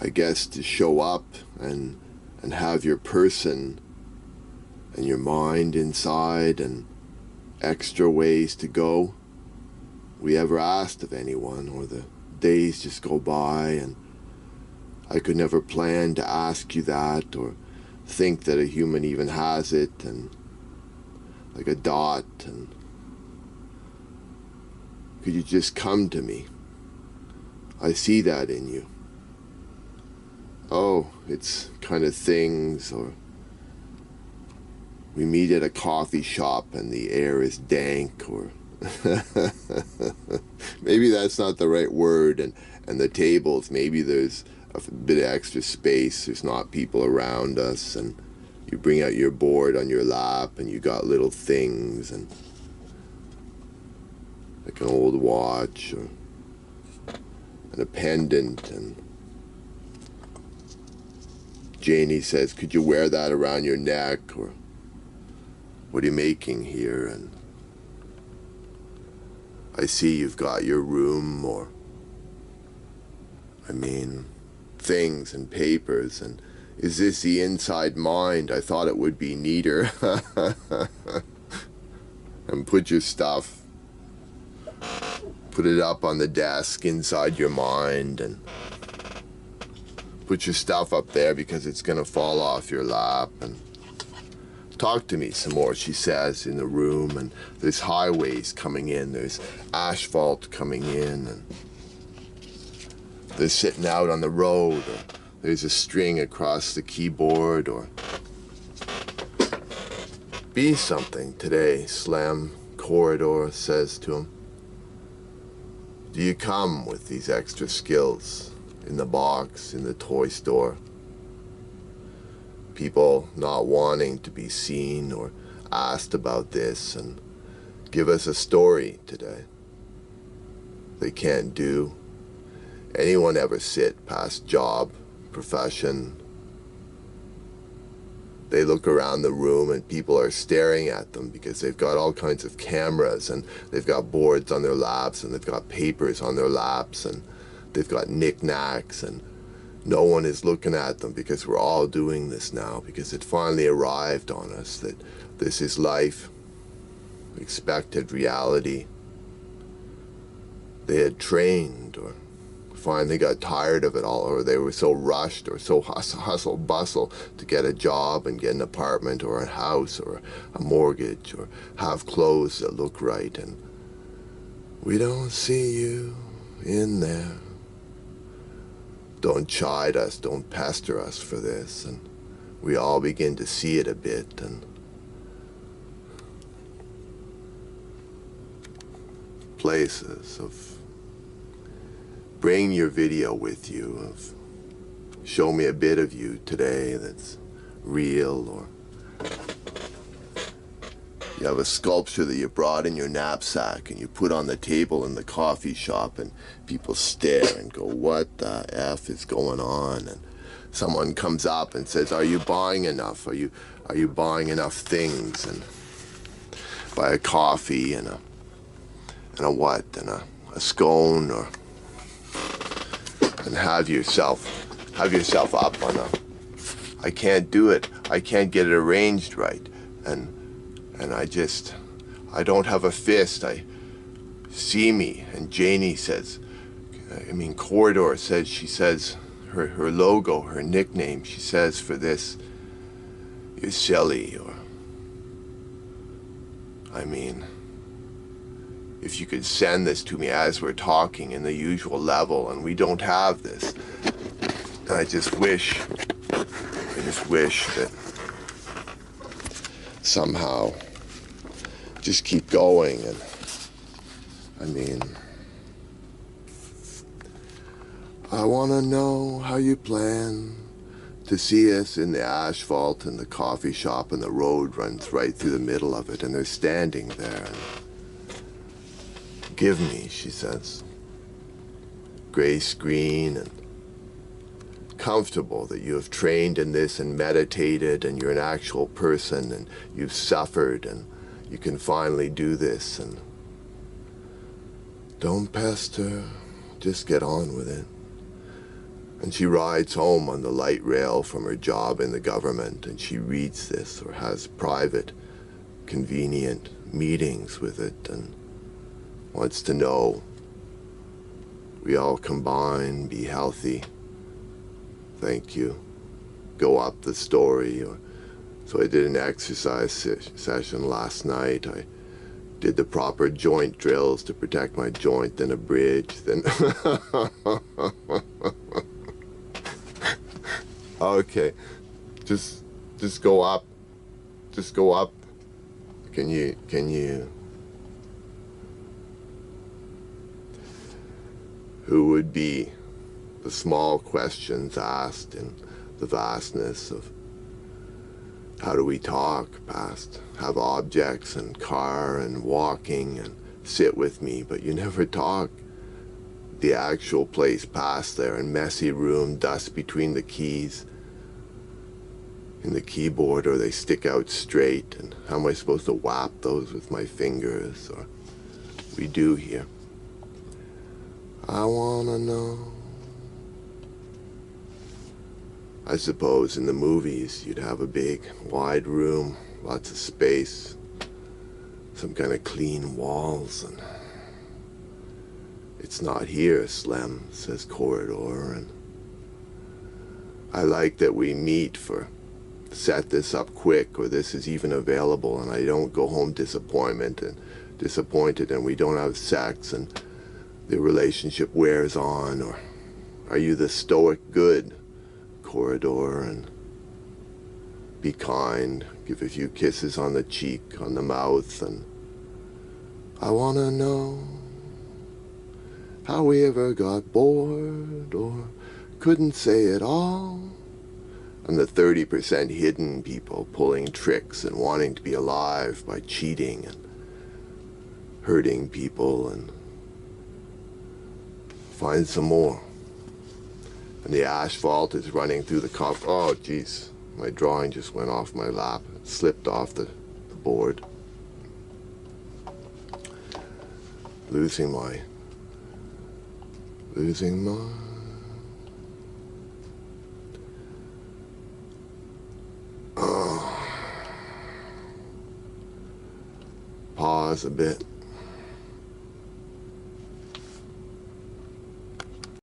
I guess, to show up and have your person and your mind inside and extra ways to go we ever asked of anyone, or the days just go by and I could never plan to ask you that or think that a human even has it, and like a dot, and could you just come to me? I see that in you. Oh, it's kind of things, or we meet at a coffee shop and the air is dank, or maybe that's not the right word, and the tables, maybe there's a bit of extra space, there's not people around us, and you bring out your board on your lap and you got little things, and like an old watch or and a pendant, and Janie says, could you wear that around your neck, or what are you making here? And I see you've got your room, or I mean things and papers, and is this the inside mind? I thought it would be neater. And put your stuff, put it up on the desk inside your mind, and put your stuff up there because it's gonna fall off your lap. And talk to me some more, she says, in the room, and there's highways coming in, there's asphalt coming in, and they're sitting out on the road, or there's a string across the keyboard, or be something today, Slam Corridor says to him. Do you come with these extra skills in the box, in the toy store? People not wanting to be seen or asked about this, and give us a story today they can't do. Anyone ever sit past job, profession? They look around the room and people are staring at them because they've got all kinds of cameras, and they've got boards on their laps, and they've got papers on their laps, and they've got knickknacks, and no one is looking at them because we're all doing this now, because it finally arrived on us that this is life, expected reality. They had trained, or finally got tired of it all, or they were so rushed or so hustle bustle to get a job and get an apartment or a house or a mortgage or have clothes that look right, and we don't see you in there. Don't chide us, don't pester us for this, and we all begin to see it a bit, and places of bring your video with you, of show me a bit of you today that's real, or you have a sculpture that you brought in your knapsack and you put on the table in the coffee shop, and people stare and go, what the F is going on? And someone comes up and says, are you buying enough? Are you buying enough things? And buy a coffee and a what? And a scone, or and have yourself up on a, I can't do it, I can't get it arranged right, and I don't have a fist, I see me. And Janie says, Corridor says, she says, her logo, her nickname, she says for this, you're silly, or if you could send this to me as we're talking in the usual level, and we don't have this. And I just wish that somehow just keep going. And I want to know how you plan to see us in the asphalt and the coffee shop, and the road runs right through the middle of it, and they're standing there. And give me, she says, gray screen, and comfortable that you have trained in this and meditated, and you're an actual person, and you've suffered, and you can finally do this, and don't pester, just get on with it. And she rides home on the light rail from her job in the government, and she reads this or has private, convenient meetings with it, and wants to know we all combine, be healthy, thank you, go up the story. So I did an exercise session last night. I did the proper joint drills to protect my joint, then a bridge, then okay, just go up, just go up. Can you who would be the small questions asked in the vastness of how do we talk past, have objects and car and walking and sit with me, but you never talk the actual place past there, and messy room, dust between the keys in the keyboard, or they stick out straight, and how am I supposed to whap those with my fingers, or we do here. I wanna know. I suppose in the movies you'd have a big, wide room, lots of space, some kind of clean walls, and it's not here, Slem, says Corridor, and I like that we meet for set this up quick, or this is even available, and I don't go home disappointed and we don't have sex and the relationship wears on, or are you the stoic good, Corridor, and be kind, give a few kisses on the cheek, on the mouth, and I wanna know how we ever got bored or couldn't say it all. I'm the 30% hidden people pulling tricks and wanting to be alive by cheating and hurting people, and find some more. And the asphalt is running through the cup. Oh, geez. My drawing just went off my lap. It slipped off the board. Losing my... Oh. Pause a bit.